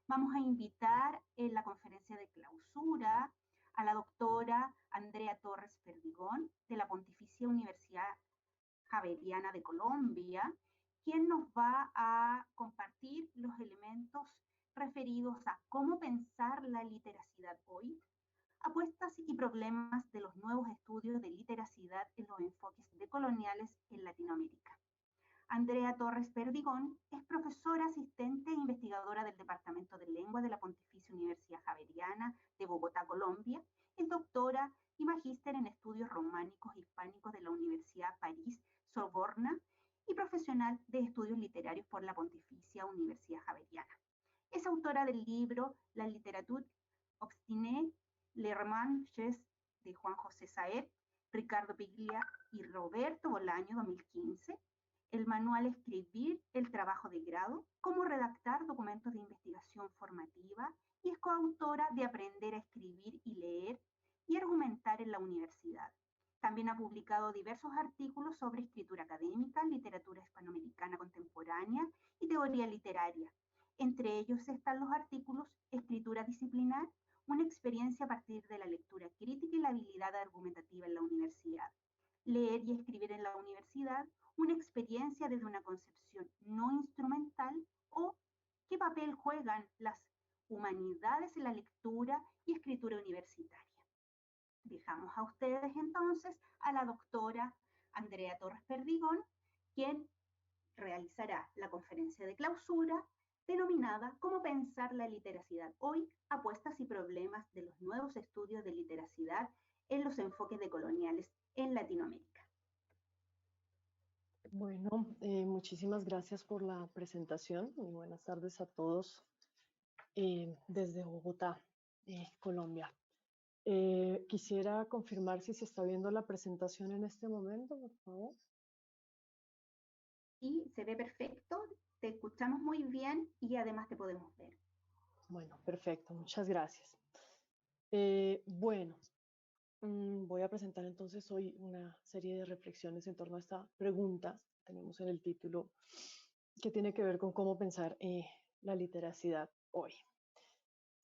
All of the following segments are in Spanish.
Vamos a invitar en la conferencia de clausura a la doctora Andrea Torres Perdigón, de la Pontificia Universidad Javeriana de Colombia, quien nos va a compartir los elementos referidos a cómo pensar la literacidad hoy, apuestas y problemas de los nuevos estudios de literacidad en los enfoques decoloniales en Latinoamérica. Andrea Torres Perdigón es profesora asistente e investigadora del Departamento de Lengua de la Pontificia Universidad Javeriana de Bogotá, Colombia. Es doctora y magíster en estudios románicos hispánicos de la Universidad París-Sorbona y profesional de estudios literarios por la Pontificia Universidad Javeriana. Es autora del libro La literature obstinée, Le romances de Juan José Saez, Ricardo Piglia y Roberto Bolaño, 2015, el manual Escribir el trabajo de grado, cómo redactar documentos de investigación formativa, y es coautora de Aprender a escribir y leer y argumentar en la universidad. También ha publicado diversos artículos sobre escritura académica, literatura hispanoamericana contemporánea y teoría literaria. Entre ellos están los artículos Escritura disciplinar, una experiencia a partir de la lectura crítica y la habilidad argumentativa en la universidad. Leer y escribir en la universidad, una experiencia desde una concepción no instrumental, o qué papel juegan las humanidades en la lectura y escritura universitaria. Dejamos a ustedes entonces a la doctora Andrea Torres Perdigón, quien realizará la conferencia de clausura denominada Cómo pensar la literacidad hoy, apuestas y problemas de los nuevos estudios de literacidad en los enfoques decoloniales en Latinoamérica. Bueno, muchísimas gracias por la presentación y buenas tardes a todos desde Bogotá, Colombia. Quisiera confirmar si se está viendo la presentación en este momento, por favor. Y se ve perfecto, te escuchamos muy bien y además te podemos ver. Bueno, perfecto, muchas gracias. Bueno, voy a presentar entonces hoy una serie de reflexiones en torno a esta pregunta que tenemos en el título, que tiene que ver con cómo pensar la literacidad hoy.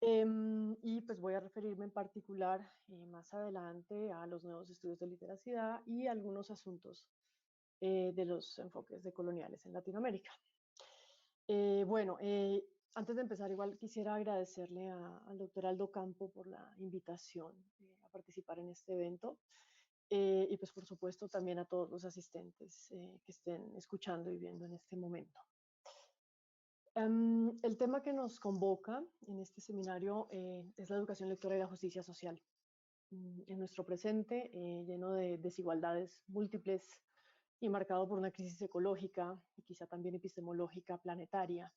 Y pues voy a referirme en particular más adelante a los nuevos estudios de literacidad y algunos asuntos de los enfoques decoloniales en Latinoamérica. Bueno, antes de empezar, igual quisiera agradecerle al doctor Aldo Campo por la invitación a participar en este evento. Y pues por supuesto también a todos los asistentes que estén escuchando y viendo en este momento. El tema que nos convoca en este seminario es la educación lectora y la justicia social. En nuestro presente, lleno de desigualdades múltiples y marcado por una crisis ecológica y quizá también epistemológica planetaria,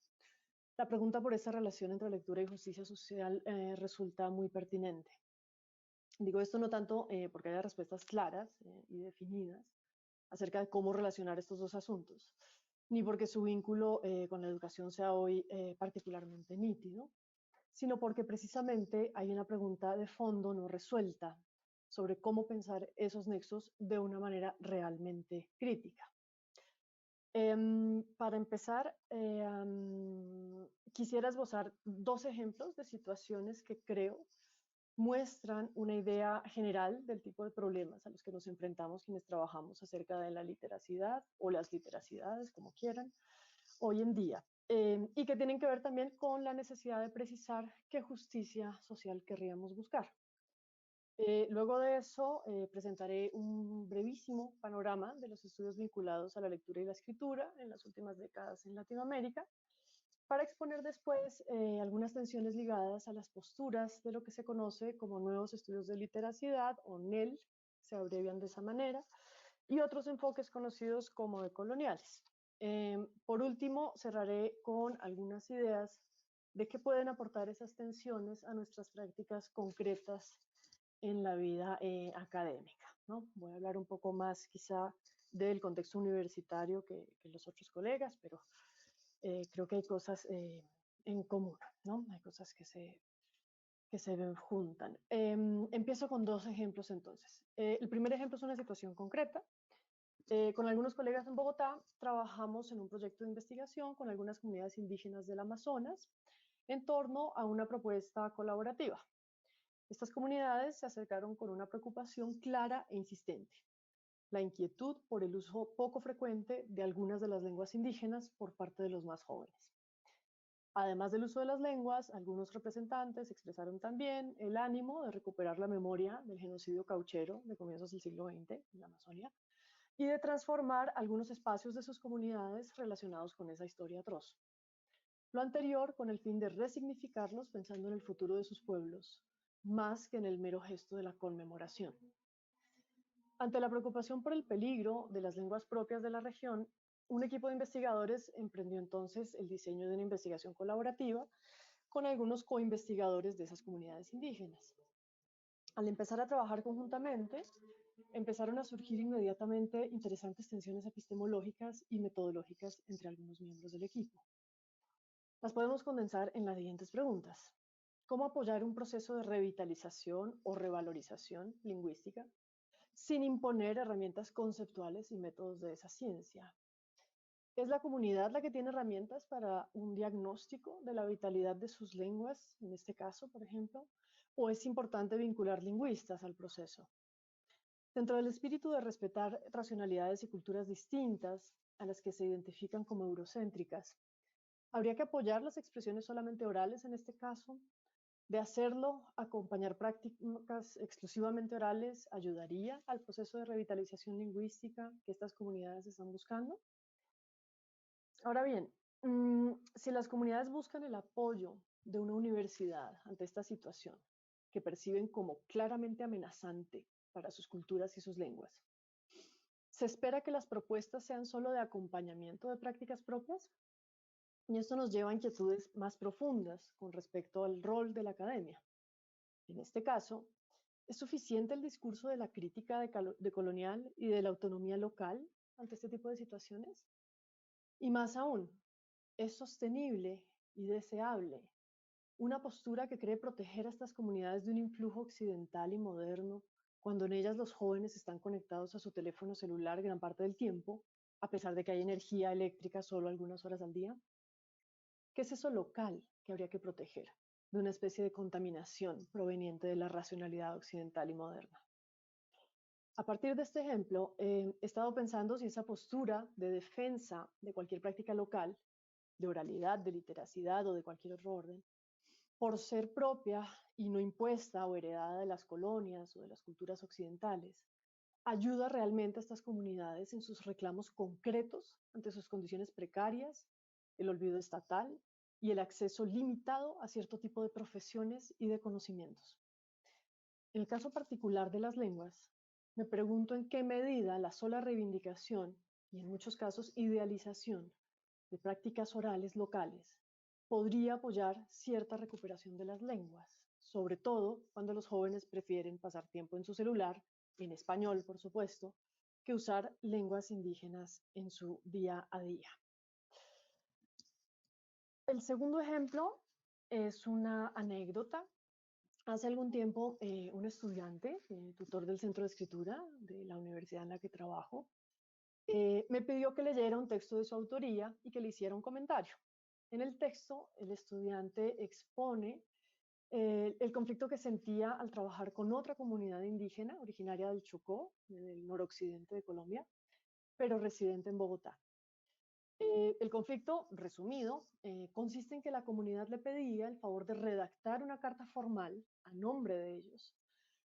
la pregunta por esta relación entre lectura y justicia social resulta muy pertinente. Digo esto no tanto porque haya respuestas claras y definidas acerca de cómo relacionar estos dos asuntos, ni porque su vínculo con la educación sea hoy particularmente nítido, sino porque precisamente hay una pregunta de fondo no resuelta sobre cómo pensar esos nexos de una manera realmente crítica. Para empezar, quisiera esbozar dos ejemplos de situaciones que creo muestran una idea general del tipo de problemas a los que nos enfrentamos quienes trabajamos acerca de la literacidad o las literacidades, como quieran, hoy en día, y que tienen que ver también con la necesidad de precisar qué justicia social querríamos buscar. Luego de eso, presentaré un brevísimo panorama de los estudios vinculados a la lectura y la escritura en las últimas décadas en Latinoamérica, para exponer después algunas tensiones ligadas a las posturas de lo que se conoce como nuevos estudios de literacidad, o NEL, se abrevian de esa manera, y otros enfoques conocidos como decoloniales. Por último, cerraré con algunas ideas de qué pueden aportar esas tensiones a nuestras prácticas concretas en la vida académica, ¿no? Voy a hablar un poco más quizá del contexto universitario que los otros colegas, pero creo que hay cosas en común, ¿no? Hay cosas que se juntan. Empiezo con dos ejemplos entonces. El primer ejemplo es una situación concreta. Con algunos colegas en Bogotá trabajamos en un proyecto de investigación con algunas comunidades indígenas del Amazonas en torno a una propuesta colaborativa. Estas comunidades se acercaron con una preocupación clara e insistente: la inquietud por el uso poco frecuente de algunas de las lenguas indígenas por parte de los más jóvenes. Además del uso de las lenguas, algunos representantes expresaron también el ánimo de recuperar la memoria del genocidio cauchero de comienzos del siglo XX en la Amazonia y de transformar algunos espacios de sus comunidades relacionados con esa historia atroz. Lo anterior con el fin de resignificarlos pensando en el futuro de sus pueblos, más que en el mero gesto de la conmemoración. Ante la preocupación por el peligro de las lenguas propias de la región, un equipo de investigadores emprendió entonces el diseño de una investigación colaborativa con algunos coinvestigadores de esas comunidades indígenas. Al empezar a trabajar conjuntamente, empezaron a surgir inmediatamente interesantes tensiones epistemológicas y metodológicas entre algunos miembros del equipo. Las podemos condensar en las siguientes preguntas. ¿Cómo apoyar un proceso de revitalización o revalorización lingüística sin imponer herramientas conceptuales y métodos de esa ciencia? ¿Es la comunidad la que tiene herramientas para un diagnóstico de la vitalidad de sus lenguas, en este caso, por ejemplo? ¿O es importante vincular lingüistas al proceso? Dentro del espíritu de respetar racionalidades y culturas distintas a las que se identifican como eurocéntricas, ¿habría que apoyar las expresiones solamente orales en este caso? ¿De hacerlo, acompañar prácticas exclusivamente orales ayudaría al proceso de revitalización lingüística que estas comunidades están buscando? Ahora bien, si las comunidades buscan el apoyo de una universidad ante esta situación, que perciben como claramente amenazante para sus culturas y sus lenguas, ¿se espera que las propuestas sean solo de acompañamiento de prácticas propias? Y esto nos lleva a inquietudes más profundas con respecto al rol de la academia. En este caso, ¿es suficiente el discurso de la crítica de colonial y de la autonomía local ante este tipo de situaciones? Y más aún, ¿es sostenible y deseable una postura que cree proteger a estas comunidades de un influjo occidental y moderno cuando en ellas los jóvenes están conectados a su teléfono celular gran parte del tiempo, a pesar de que hay energía eléctrica solo algunas horas al día? ¿Qué es eso local que habría que proteger de una especie de contaminación proveniente de la racionalidad occidental y moderna? A partir de este ejemplo, he estado pensando si esa postura de defensa de cualquier práctica local, de oralidad, de literacidad o de cualquier otro orden, por ser propia y no impuesta o heredada de las colonias o de las culturas occidentales, ayuda realmente a estas comunidades en sus reclamos concretos ante sus condiciones precarias, el olvido estatal y el acceso limitado a cierto tipo de profesiones y de conocimientos. En el caso particular de las lenguas, me pregunto en qué medida la sola reivindicación y en muchos casos idealización de prácticas orales locales podría apoyar cierta recuperación de las lenguas, sobre todo cuando los jóvenes prefieren pasar tiempo en su celular, en español por supuesto, que usar lenguas indígenas en su día a día. El segundo ejemplo es una anécdota. Hace algún tiempo, un estudiante, tutor del centro de escritura de la universidad en la que trabajo, me pidió que leyera un texto de su autoría y que le hiciera un comentario. En el texto, el estudiante expone el conflicto que sentía al trabajar con otra comunidad indígena originaria del Chocó, del noroccidente de Colombia, pero residente en Bogotá. El conflicto, resumido, consiste en que la comunidad le pedía el favor de redactar una carta formal a nombre de ellos,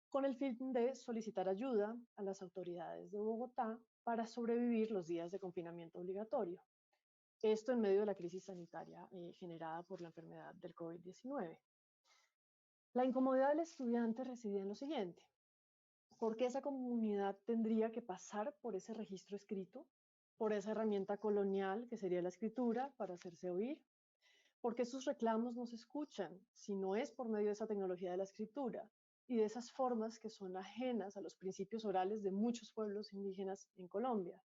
con el fin de solicitar ayuda a las autoridades de Bogotá para sobrevivir los días de confinamiento obligatorio. Esto en medio de la crisis sanitaria generada por la enfermedad del COVID-19. La incomodidad del estudiante residía en lo siguiente: ¿por qué esa comunidad tendría que pasar por ese registro escrito, por esa herramienta colonial que sería la escritura para hacerse oír? ¿Por qué sus reclamos no se escuchan si no es por medio de esa tecnología de la escritura y de esas formas que son ajenas a los principios orales de muchos pueblos indígenas en Colombia?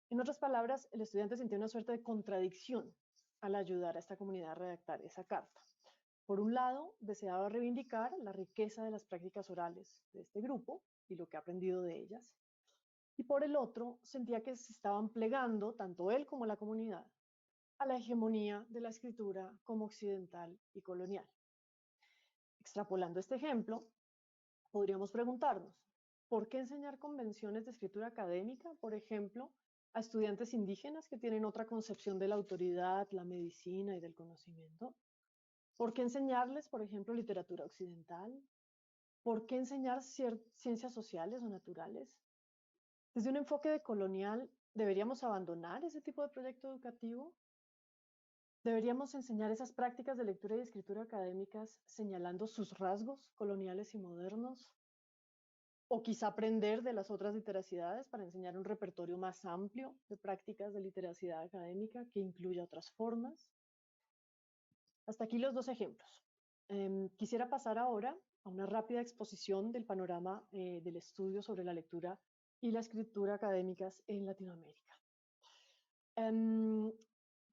En otras palabras, el estudiante sintió una suerte de contradicción al ayudar a esta comunidad a redactar esa carta. Por un lado, deseaba reivindicar la riqueza de las prácticas orales de este grupo y lo que ha aprendido de ellas. Y por el otro, sentía que se estaban plegando, tanto él como la comunidad, a la hegemonía de la escritura como occidental y colonial. Extrapolando este ejemplo, podríamos preguntarnos, ¿por qué enseñar convenciones de escritura académica, por ejemplo, a estudiantes indígenas que tienen otra concepción de la autoridad, la medicina y del conocimiento? ¿Por qué enseñarles, por ejemplo, literatura occidental? ¿Por qué enseñar ciencias sociales o naturales? Desde un enfoque decolonial, ¿deberíamos abandonar ese tipo de proyecto educativo? ¿Deberíamos enseñar esas prácticas de lectura y escritura académicas señalando sus rasgos coloniales y modernos? ¿O quizá aprender de las otras literacidades para enseñar un repertorio más amplio de prácticas de literacidad académica que incluya otras formas? Hasta aquí los dos ejemplos. Quisiera pasar ahora a una rápida exposición del panorama del estudio sobre la lectura y la escritura académicas en Latinoamérica.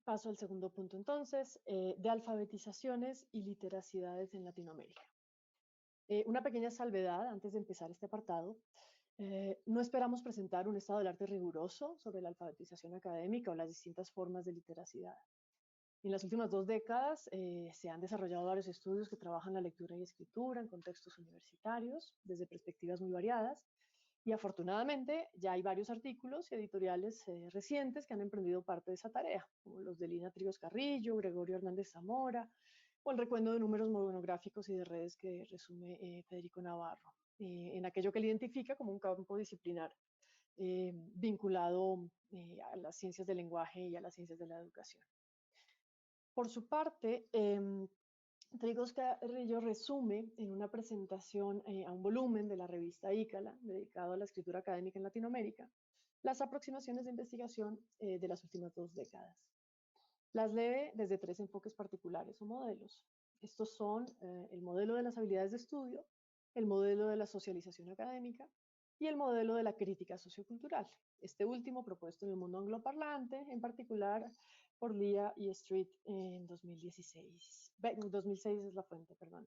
Paso al segundo punto entonces, de alfabetizaciones y literacidades en Latinoamérica. Una pequeña salvedad antes de empezar este apartado. No esperamos presentar un estado del arte riguroso sobre la alfabetización académica o las distintas formas de literacidad. En las últimas 2 décadas se han desarrollado varios estudios que trabajan la lectura y escritura en contextos universitarios desde perspectivas muy variadas y afortunadamente ya hay varios artículos y editoriales recientes que han emprendido parte de esa tarea, como los de Lina Trigos Carrillo, Gregorio Hernández Zamora o el recuento de números monográficos y de redes que resume Federico Navarro, en aquello que él identifica como un campo disciplinar vinculado a las ciencias del lenguaje y a las ciencias de la educación. Por su parte, Trigos Carrillo resume en una presentación a un volumen de la revista Ícala, dedicado a la escritura académica en Latinoamérica, las aproximaciones de investigación de las últimas 2 décadas. Las lee desde 3 enfoques particulares o modelos. Estos son el modelo de las habilidades de estudio, el modelo de la socialización académica y el modelo de la crítica sociocultural. Este último propuesto en el mundo angloparlante, en particular por Lea y Street en 2016. 2006 es la fuente, perdón.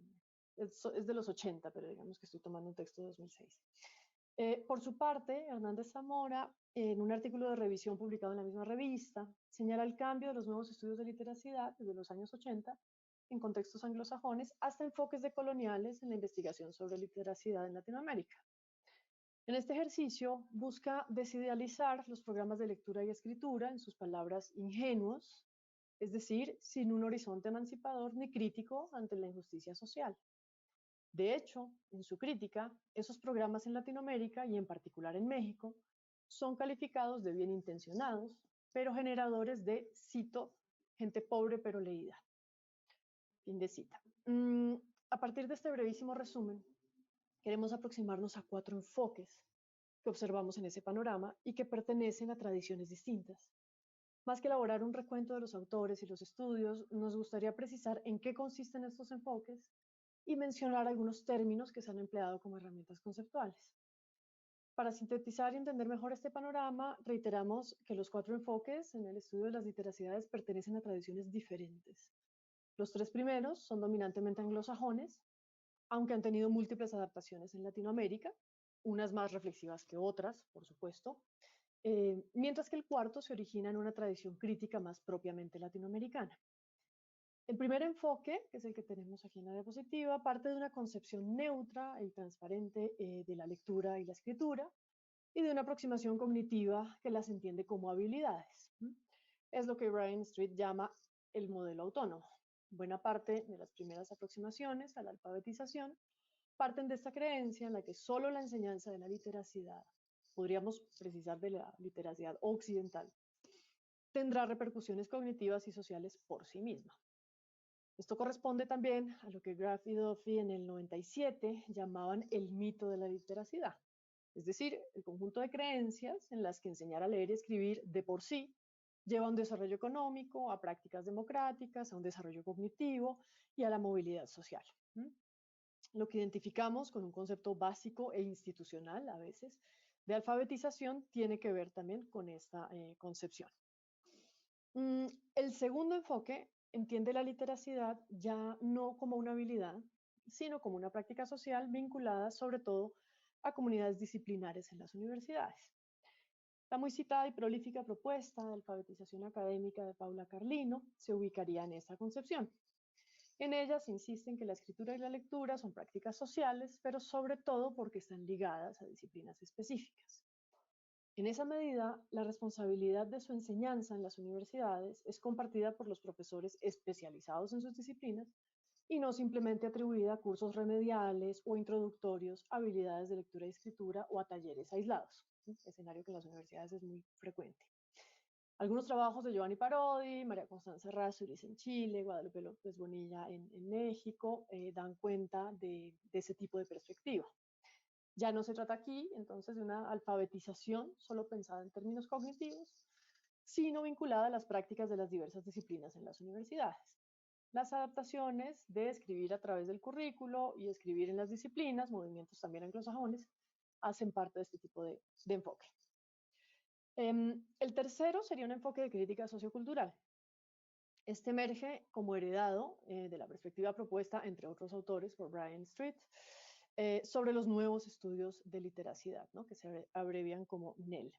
Es de los 80, pero digamos que estoy tomando un texto de 2006. Por su parte, Hernández Zamora, en un artículo de revisión publicado en la misma revista, señala el cambio de los nuevos estudios de literacidad desde los años 80 en contextos anglosajones hasta enfoques decoloniales en la investigación sobre literacidad en Latinoamérica. En este ejercicio busca desidealizar los programas de lectura y escritura, en sus palabras ingenuos, es decir, sin un horizonte emancipador ni crítico ante la injusticia social. De hecho, en su crítica, esos programas en Latinoamérica y en particular en México son calificados de bien intencionados, pero generadores de, cito, gente pobre pero leída. Fin de cita. A partir de este brevísimo resumen, queremos aproximarnos a 4 enfoques que observamos en ese panorama y que pertenecen a tradiciones distintas. Más que elaborar un recuento de los autores y los estudios, nos gustaría precisar en qué consisten estos enfoques y mencionar algunos términos que se han empleado como herramientas conceptuales. Para sintetizar y entender mejor este panorama, reiteramos que los 4 enfoques en el estudio de las literacidades pertenecen a tradiciones diferentes. Los 3 primeros son dominantemente anglosajones, aunque han tenido múltiples adaptaciones en Latinoamérica, unas más reflexivas que otras, por supuesto, mientras que el cuarto se origina en una tradición crítica más propiamente latinoamericana. El primer enfoque, que es el que tenemos aquí en la diapositiva, parte de una concepción neutra y transparente de la lectura y la escritura y de una aproximación cognitiva que las entiende como habilidades. Es lo que Brian Street llama el modelo autónomo. Buena parte de las primeras aproximaciones a la alfabetización parten de esta creencia en la que solo la enseñanza de la literacidad, podríamos precisar de la literacidad occidental, tendrá repercusiones cognitivas y sociales por sí misma. Esto corresponde también a lo que Graff y Duffy en el 97 llamaban el mito de la literacidad, es decir, el conjunto de creencias en las que enseñar a leer y escribir de por sí lleva a un desarrollo económico, a prácticas democráticas, a un desarrollo cognitivo y a la movilidad social. Lo que identificamos con un concepto básico e institucional a veces de alfabetización tiene que ver también con esta concepción. El segundo enfoque entiende la literacidad ya no como una habilidad, sino como una práctica social vinculada sobre todo a comunidades disciplinares en las universidades. La muy citada y prolífica propuesta de alfabetización académica de Paula Carlino se ubicaría en esta concepción. En ella se insiste en que la escritura y la lectura son prácticas sociales, pero sobre todo porque están ligadas a disciplinas específicas. En esa medida, la responsabilidad de su enseñanza en las universidades es compartida por los profesores especializados en sus disciplinas y no simplemente atribuida a cursos remediales o introductorios, a habilidades de lectura y escritura o a talleres aislados, escenario que en las universidades es muy frecuente. Algunos trabajos de Giovanni Parodi, María Constanza Errázuriz en Chile, Guadalupe López Bonilla en México, dan cuenta de ese tipo de perspectiva. Ya no se trata aquí, entonces, de una alfabetización solo pensada en términos cognitivos, sino vinculada a las prácticas de las diversas disciplinas en las universidades. Las adaptaciones de escribir a través del currículo y escribir en las disciplinas, movimientos también anglosajones, hacen parte de este tipo de enfoque. El tercero sería un enfoque de crítica sociocultural. Este emerge como heredado de la perspectiva propuesta, entre otros autores, por Brian Street, sobre los nuevos estudios de literacidad, ¿no?, que se abrevian como NEL.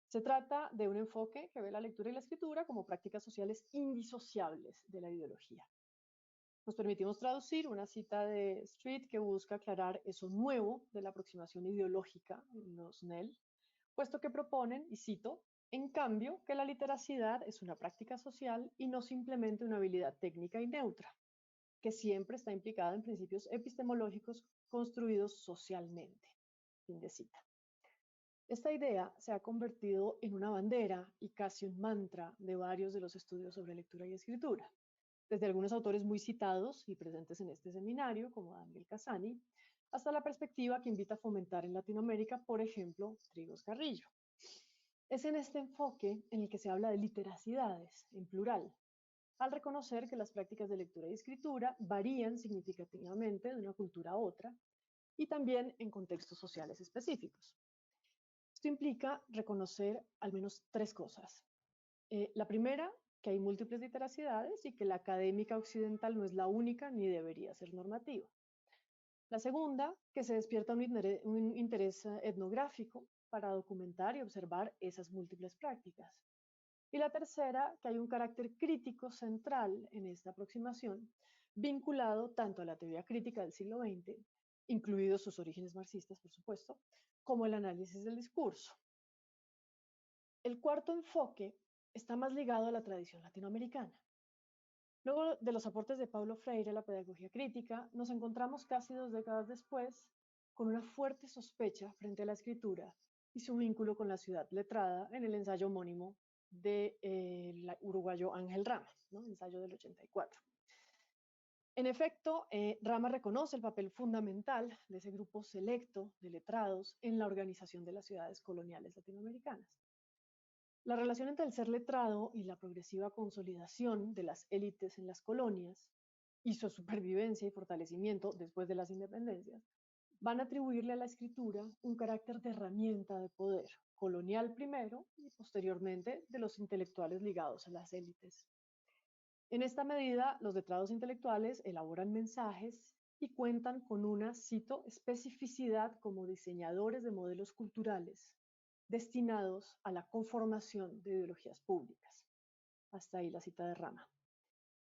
Se trata de un enfoque que ve la lectura y la escritura como prácticas sociales indisociables de la ideología. Nos permitimos traducir una cita de Street que busca aclarar eso nuevo de la aproximación ideológica en los NEL, puesto que proponen, y cito, en cambio, que la literacidad es una práctica social y no simplemente una habilidad técnica y neutra, que siempre está implicada en principios epistemológicos construidos socialmente. Fin de cita. Esta idea se ha convertido en una bandera y casi un mantra de varios de los estudios sobre lectura y escritura, desde algunos autores muy citados y presentes en este seminario, como Daniel Casani, hasta la perspectiva que invita a fomentar en Latinoamérica, por ejemplo, Trigos Carrillo. Es en este enfoque en el que se habla de literacidades, en plural, al reconocer que las prácticas de lectura y escritura varían significativamente de una cultura a otra y también en contextos sociales específicos. Esto implica reconocer al menos tres cosas. La primera, que hay múltiples literacidades y que la académica occidental no es la única ni debería ser normativa. La segunda, que se despierta un interés etnográfico para documentar y observar esas múltiples prácticas. Y la tercera, que hay un carácter crítico central en esta aproximación, vinculado tanto a la teoría crítica del siglo XX, incluidos sus orígenes marxistas, por supuesto, como el análisis del discurso. El cuarto enfoque está más ligado a la tradición latinoamericana. Luego de los aportes de Paulo Freire a la pedagogía crítica, nos encontramos casi 2 décadas después con una fuerte sospecha frente a la escritura y su vínculo con la ciudad letrada en el ensayo homónimo de uruguayo Ángel Rama, ¿no?, ensayo del 84. En efecto, Rama reconoce el papel fundamental de ese grupo selecto de letrados en la organización de las ciudades coloniales latinoamericanas. La relación entre el ser letrado y la progresiva consolidación de las élites en las colonias y su supervivencia y fortalecimiento después de las independencias van a atribuirle a la escritura un carácter de herramienta de poder colonial primero y posteriormente de los intelectuales ligados a las élites. En esta medida, los letrados intelectuales elaboran mensajes y cuentan con una, cito, especificidad como diseñadores de modelos culturales destinados a la conformación de ideologías públicas. Hasta ahí la cita de Rama.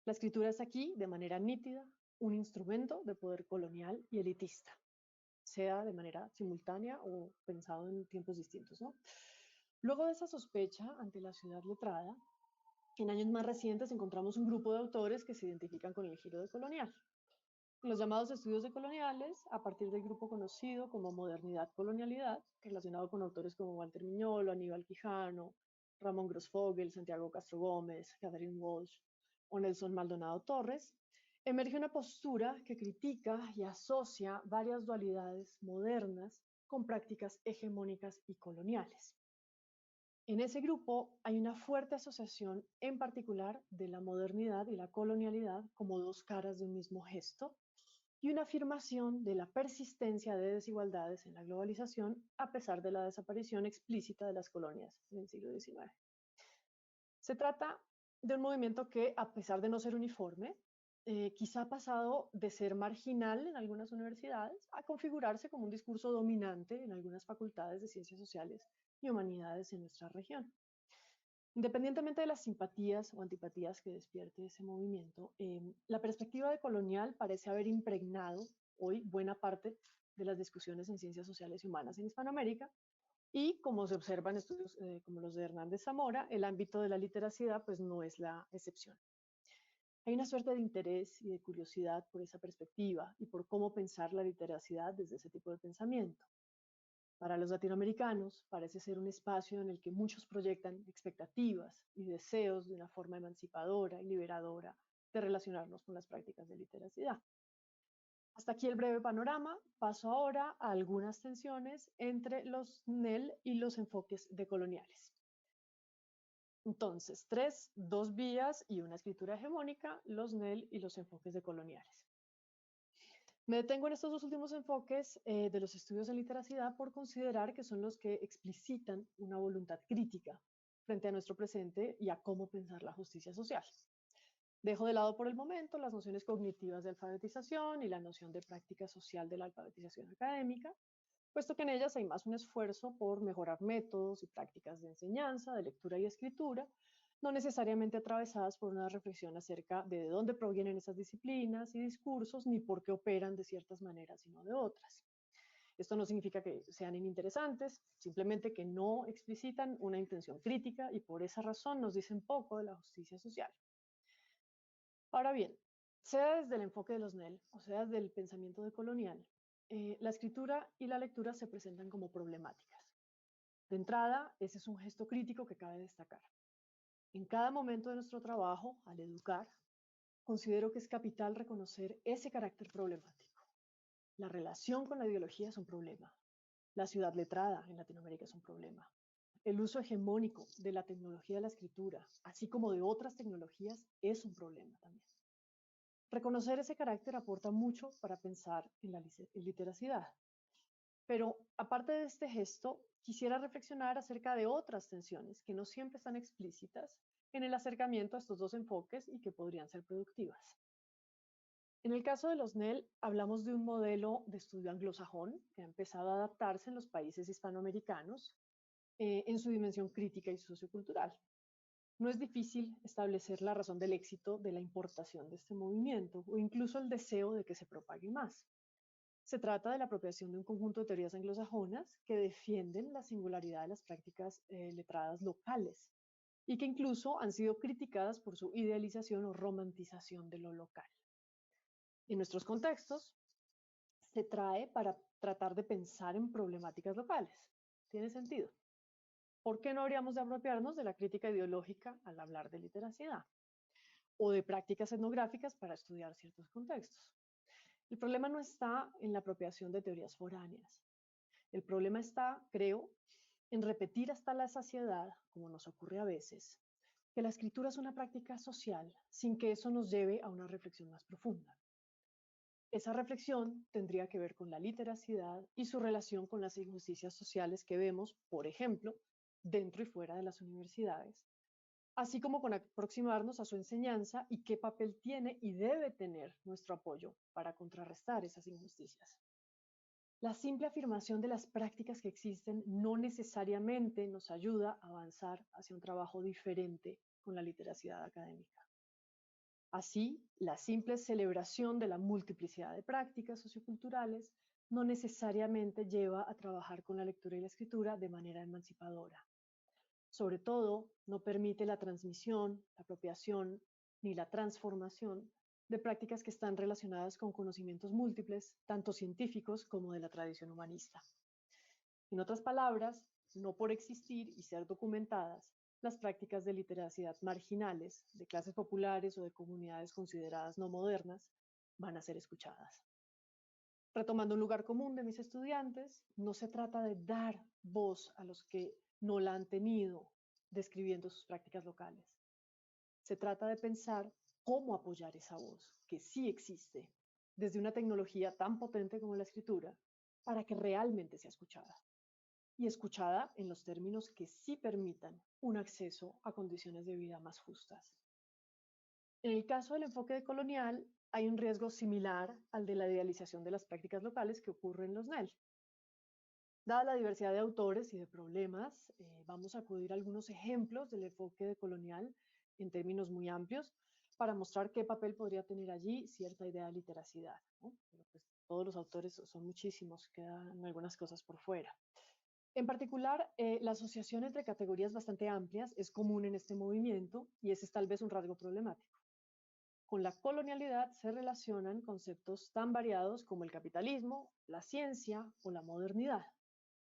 La escritura es aquí, de manera nítida, un instrumento de poder colonial y elitista, sea de manera simultánea o pensado en tiempos distintos, ¿no? Luego de esa sospecha ante la ciudad letrada, en años más recientes encontramos un grupo de autores que se identifican con el giro decolonial. En los llamados estudios decoloniales, a partir del grupo conocido como modernidad-colonialidad, relacionado con autores como Walter Miñolo, Aníbal Quijano, Ramón Grossfogel, Santiago Castro Gómez, Catherine Walsh o Nelson Maldonado Torres, emerge una postura que critica y asocia varias dualidades modernas con prácticas hegemónicas y coloniales. En ese grupo hay una fuerte asociación en particular de la modernidad y la colonialidad como dos caras de un mismo gesto y una afirmación de la persistencia de desigualdades en la globalización a pesar de la desaparición explícita de las colonias en el siglo XIX. Se trata de un movimiento que, a pesar de no ser uniforme, quizá ha pasado de ser marginal en algunas universidades a configurarse como un discurso dominante en algunas facultades de ciencias sociales y humanidades en nuestra región. Independientemente de las simpatías o antipatías que despierte ese movimiento, la perspectiva decolonial parece haber impregnado hoy buena parte de las discusiones en ciencias sociales y humanas en Hispanoamérica, y como se observa en estudios como los de Hernández Zamora, el ámbito de la literacidad pues no es la excepción. Hay una suerte de interés y de curiosidad por esa perspectiva y por cómo pensar la literacidad desde ese tipo de pensamiento. Para los latinoamericanos parece ser un espacio en el que muchos proyectan expectativas y deseos de una forma emancipadora y liberadora de relacionarnos con las prácticas de literacidad. Hasta aquí el breve panorama. Paso ahora a algunas tensiones entre los NEL y los enfoques decoloniales. Entonces, dos vías y una escritura hegemónica, los NEL y los enfoques decoloniales. Me detengo en estos dos últimos enfoques de los estudios en literacidad por considerar que son los que explicitan una voluntad crítica frente a nuestro presente y a cómo pensar la justicia social. Dejo de lado por el momento las nociones cognitivas de alfabetización y la noción de práctica social de la alfabetización académica, puesto que en ellas hay más un esfuerzo por mejorar métodos y prácticas de enseñanza, de lectura y escritura, no necesariamente atravesadas por una reflexión acerca de dónde provienen esas disciplinas y discursos, ni por qué operan de ciertas maneras, sino de otras. Esto no significa que sean ininteresantes, simplemente que no explicitan una intención crítica y por esa razón nos dicen poco de la justicia social. Ahora bien, sea desde el enfoque de los NEL o sea desde el pensamiento decolonial, la escritura y la lectura se presentan como problemáticas. De entrada, ese es un gesto crítico que cabe destacar. En cada momento de nuestro trabajo, al educar, considero que es capital reconocer ese carácter problemático. La relación con la ideología es un problema. La ciudad letrada en Latinoamérica es un problema. El uso hegemónico de la tecnología de la escritura, así como de otras tecnologías, es un problema también. Reconocer ese carácter aporta mucho para pensar en la literacidad. Pero aparte de este gesto, quisiera reflexionar acerca de otras tensiones que no siempre están explícitas en el acercamiento a estos dos enfoques y que podrían ser productivas. En el caso de los NEL, hablamos de un modelo de estudio anglosajón que ha empezado a adaptarse en los países hispanoamericanos en su dimensión crítica y sociocultural. No es difícil establecer la razón del éxito de la importación de este movimiento o incluso el deseo de que se propague más. Se trata de la apropiación de un conjunto de teorías anglosajonas que defienden la singularidad de las prácticas letradas locales y que incluso han sido criticadas por su idealización o romantización de lo local. En nuestros contextos, se trae para tratar de pensar en problemáticas locales. ¿Tiene sentido? ¿Por qué no habríamos de apropiarnos de la crítica ideológica al hablar de literacidad? O de prácticas etnográficas para estudiar ciertos contextos. El problema no está en la apropiación de teorías foráneas. El problema está, creo, en repetir hasta la saciedad, como nos ocurre a veces, que la escritura es una práctica social sin que eso nos lleve a una reflexión más profunda. Esa reflexión tendría que ver con la literacidad y su relación con las injusticias sociales que vemos, por ejemplo, dentro y fuera de las universidades, así como con aproximarnos a su enseñanza y qué papel tiene y debe tener nuestro apoyo para contrarrestar esas injusticias. La simple afirmación de las prácticas que existen no necesariamente nos ayuda a avanzar hacia un trabajo diferente con la literacidad académica. Así, la simple celebración de la multiplicidad de prácticas socioculturales no necesariamente lleva a trabajar con la lectura y la escritura de manera emancipadora. Sobre todo, no permite la transmisión, la apropiación ni la transformación de prácticas que están relacionadas con conocimientos múltiples, tanto científicos como de la tradición humanista. En otras palabras, no por existir y ser documentadas, las prácticas de literacidad marginales, de clases populares o de comunidades consideradas no modernas, van a ser escuchadas. Retomando un lugar común de mis estudiantes, no se trata de dar voz a los que no la han tenido describiendo sus prácticas locales. Se trata de pensar cómo apoyar esa voz, que sí existe, desde una tecnología tan potente como la escritura, para que realmente sea escuchada. Y escuchada en los términos que sí permitan un acceso a condiciones de vida más justas. En el caso del enfoque decolonial, hay un riesgo similar al de la idealización de las prácticas locales que ocurre en los NEL. Dada la diversidad de autores y de problemas, vamos a acudir a algunos ejemplos del enfoque decolonial en términos muy amplios para mostrar qué papel podría tener allí cierta idea de literacidad, ¿no? Pero pues todos los autores son muchísimos, quedan algunas cosas por fuera. En particular, la asociación entre categorías bastante amplias es común en este movimiento y ese es tal vez un rasgo problemático. Con la colonialidad se relacionan conceptos tan variados como el capitalismo, la ciencia o la modernidad,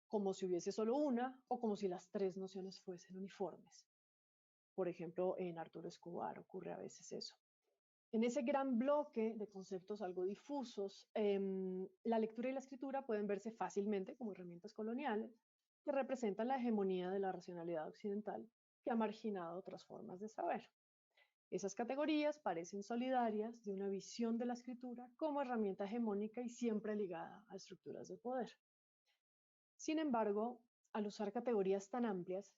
como si hubiese solo una o como si las tres nociones fuesen uniformes. Por ejemplo, en Arturo Escobar ocurre a veces eso. En ese gran bloque de conceptos algo difusos, la lectura y la escritura pueden verse fácilmente como herramientas coloniales que representan la hegemonía de la racionalidad occidental que ha marginado otras formas de saber. Esas categorías parecen solidarias de una visión de la escritura como herramienta hegemónica y siempre ligada a estructuras de poder. Sin embargo, al usar categorías tan amplias,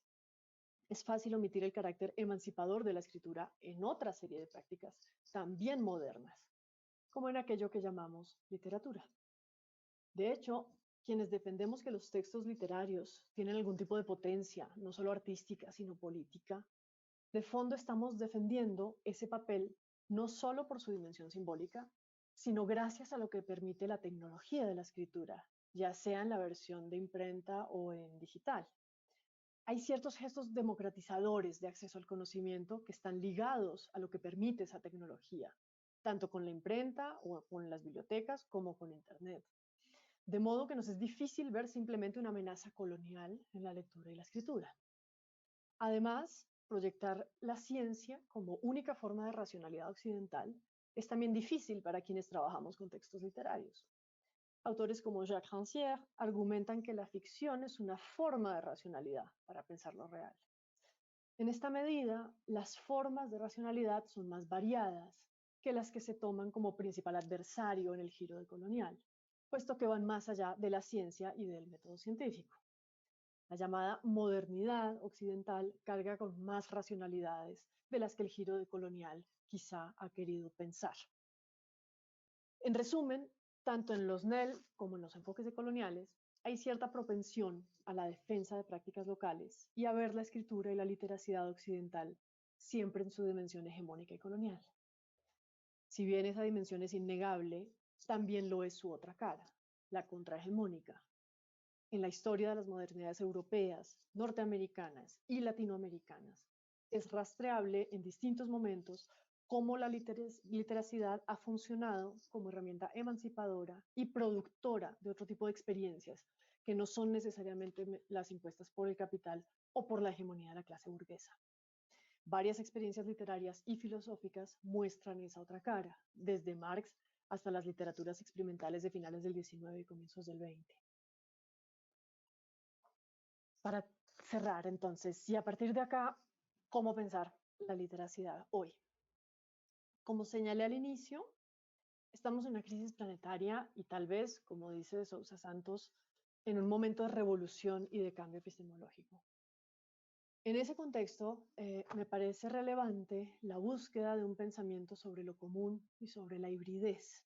es fácil omitir el carácter emancipador de la escritura en otra serie de prácticas también modernas, como en aquello que llamamos literatura. De hecho, quienes defendemos que los textos literarios tienen algún tipo de potencia, no solo artística, sino política, de fondo estamos defendiendo ese papel no solo por su dimensión simbólica, sino gracias a lo que permite la tecnología de la escritura, ya sea en la versión de imprenta o en digital. Hay ciertos gestos democratizadores de acceso al conocimiento que están ligados a lo que permite esa tecnología, tanto con la imprenta o con las bibliotecas como con Internet. De modo que nos es difícil ver simplemente una amenaza colonial en la lectura y la escritura. Además, proyectar la ciencia como única forma de racionalidad occidental es también difícil para quienes trabajamos con textos literarios. Autores como Jacques Rancière argumentan que la ficción es una forma de racionalidad para pensar lo real. En esta medida, las formas de racionalidad son más variadas que las que se toman como principal adversario en el giro decolonial, puesto que van más allá de la ciencia y del método científico. La llamada modernidad occidental carga con más racionalidades de las que el giro decolonial quizá ha querido pensar. En resumen, tanto en los NEL como en los enfoques decoloniales, hay cierta propensión a la defensa de prácticas locales y a ver la escritura y la literacidad occidental siempre en su dimensión hegemónica y colonial. Si bien esa dimensión es innegable, también lo es su otra cara, la contrahegemónica. En la historia de las modernidades europeas, norteamericanas y latinoamericanas, es rastreable en distintos momentos cómo la literacidad ha funcionado como herramienta emancipadora y productora de otro tipo de experiencias que no son necesariamente las impuestas por el capital o por la hegemonía de la clase burguesa. Varias experiencias literarias y filosóficas muestran esa otra cara, desde Marx hasta las literaturas experimentales de finales del XIX y comienzos del XX. Para cerrar, entonces, y a partir de acá, ¿cómo pensar la literacidad hoy? Como señalé al inicio, estamos en una crisis planetaria y tal vez, como dice de Sousa Santos, en un momento de revolución y de cambio epistemológico. En ese contexto, me parece relevante la búsqueda de un pensamiento sobre lo común y sobre la hibridez.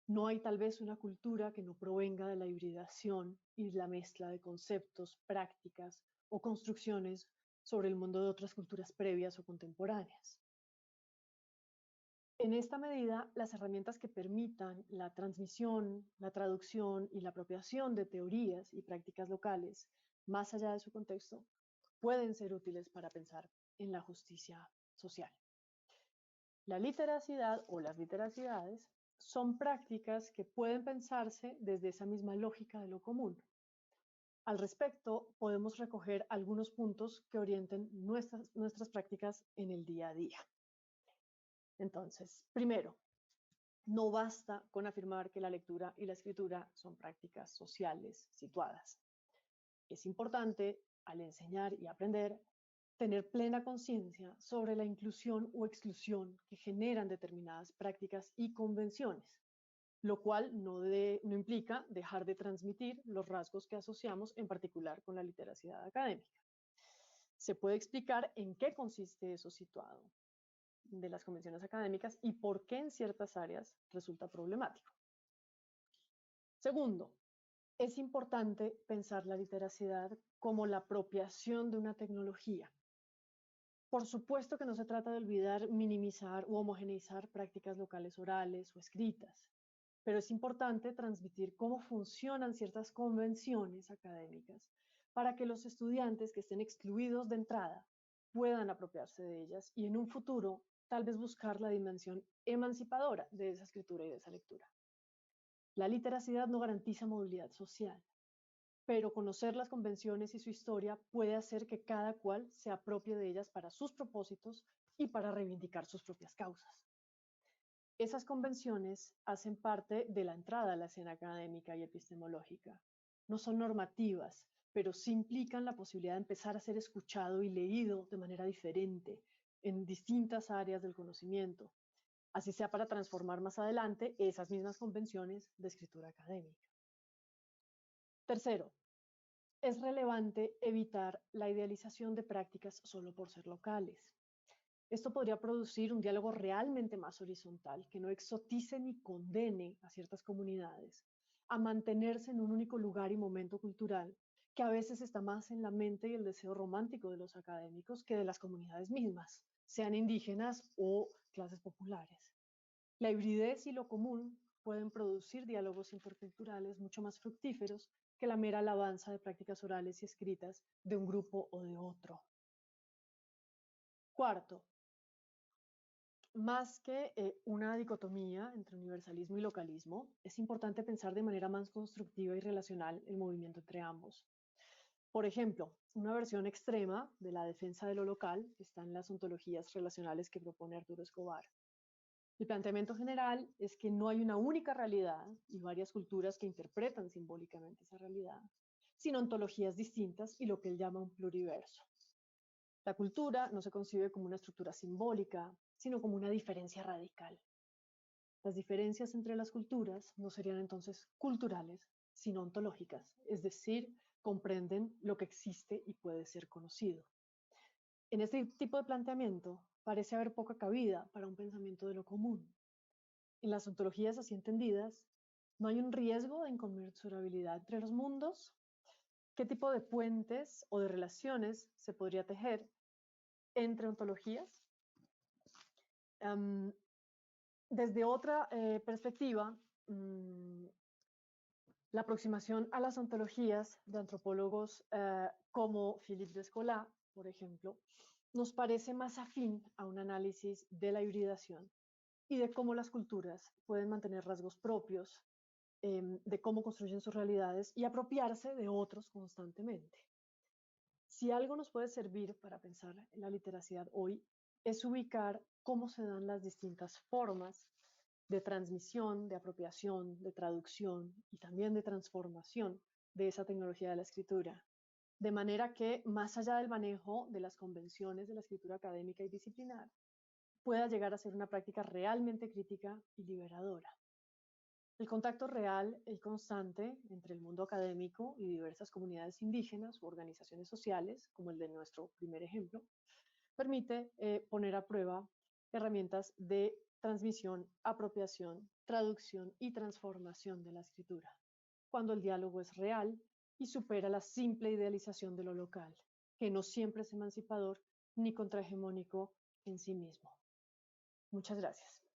No hay tal vez una cultura que no provenga de la hibridación y la mezcla de conceptos, prácticas o construcciones sobre el mundo de otras culturas previas o contemporáneas. En esta medida, las herramientas que permitan la transmisión, la traducción y la apropiación de teorías y prácticas locales, más allá de su contexto, pueden ser útiles para pensar en la justicia social. La literacidad o las literacidades son prácticas que pueden pensarse desde esa misma lógica de lo común. Al respecto, podemos recoger algunos puntos que orienten nuestras prácticas en el día a día. Entonces, primero, no basta con afirmar que la lectura y la escritura son prácticas sociales situadas. Es importante, al enseñar y aprender, tener plena conciencia sobre la inclusión o exclusión que generan determinadas prácticas y convenciones, lo cual no implica dejar de transmitir los rasgos que asociamos en particular con la literacidad académica. Se puede explicar en qué consiste eso situado de las convenciones académicas y por qué en ciertas áreas resulta problemático. Segundo, Es importante pensar la literacidad como la apropiación de una tecnología. Por supuesto que no se trata de olvidar, minimizar u homogeneizar prácticas locales orales o escritas, pero es importante transmitir cómo funcionan ciertas convenciones académicas para que los estudiantes que estén excluidos de entrada puedan apropiarse de ellas y en un futuro tal vez buscar la dimensión emancipadora de esa escritura y de esa lectura. La literacidad no garantiza movilidad social, pero conocer las convenciones y su historia puede hacer que cada cual se apropie de ellas para sus propósitos y para reivindicar sus propias causas. Esas convenciones hacen parte de la entrada a la escena académica y epistemológica. No son normativas, pero sí implican la posibilidad de empezar a ser escuchado y leído de manera diferente en distintas áreas del conocimiento, así sea para transformar más adelante esas mismas convenciones de escritura académica. Tercero, es relevante evitar la idealización de prácticas solo por ser locales. Esto podría producir un diálogo realmente más horizontal, que no exotice ni condene a ciertas comunidades a mantenerse en un único lugar y momento cultural, que a veces está más en la mente y el deseo romántico de los académicos que de las comunidades mismas, sean indígenas o clases populares. La hibridez y lo común pueden producir diálogos interculturales mucho más fructíferos que la mera alabanza de prácticas orales y escritas de un grupo o de otro. Cuarto, más que una dicotomía entre universalismo y localismo, es importante pensar de manera más constructiva y relacional el movimiento entre ambos. Por ejemplo, una versión extrema de la defensa de lo local está en las ontologías relacionales que propone Arturo Escobar. El planteamiento general es que no hay una única realidad y varias culturas que interpretan simbólicamente esa realidad, sino ontologías distintas y lo que él llama un pluriverso. La cultura no se concibe como una estructura simbólica, sino como una diferencia radical. Las diferencias entre las culturas no serían entonces culturales, sino ontológicas, es decir, comprenden lo que existe y puede ser conocido. En este tipo de planteamiento parece haber poca cabida para un pensamiento de lo común. En las ontologías así entendidas, ¿no hay un riesgo de inconmensurabilidad entre los mundos? ¿Qué tipo de puentes o de relaciones se podría tejer entre ontologías? Desde otra perspectiva, la aproximación a las ontologías de antropólogos como Philippe Descola, por ejemplo, nos parece más afín a un análisis de la hibridación y de cómo las culturas pueden mantener rasgos propios, de cómo construyen sus realidades y apropiarse de otros constantemente. Si algo nos puede servir para pensar en la literacidad hoy, es ubicar cómo se dan las distintas formas de transmisión, de apropiación, de traducción y también de transformación de esa tecnología de la escritura. De manera que, más allá del manejo de las convenciones de la escritura académica y disciplinar, pueda llegar a ser una práctica realmente crítica y liberadora. El contacto real y constante entre el mundo académico y diversas comunidades indígenas u organizaciones sociales, como el de nuestro primer ejemplo, permite poner a prueba herramientas de transmisión, apropiación, traducción y transformación de la escritura, cuando el diálogo es real y supera la simple idealización de lo local, que no siempre es emancipador ni contrahegemónico en sí mismo. Muchas gracias.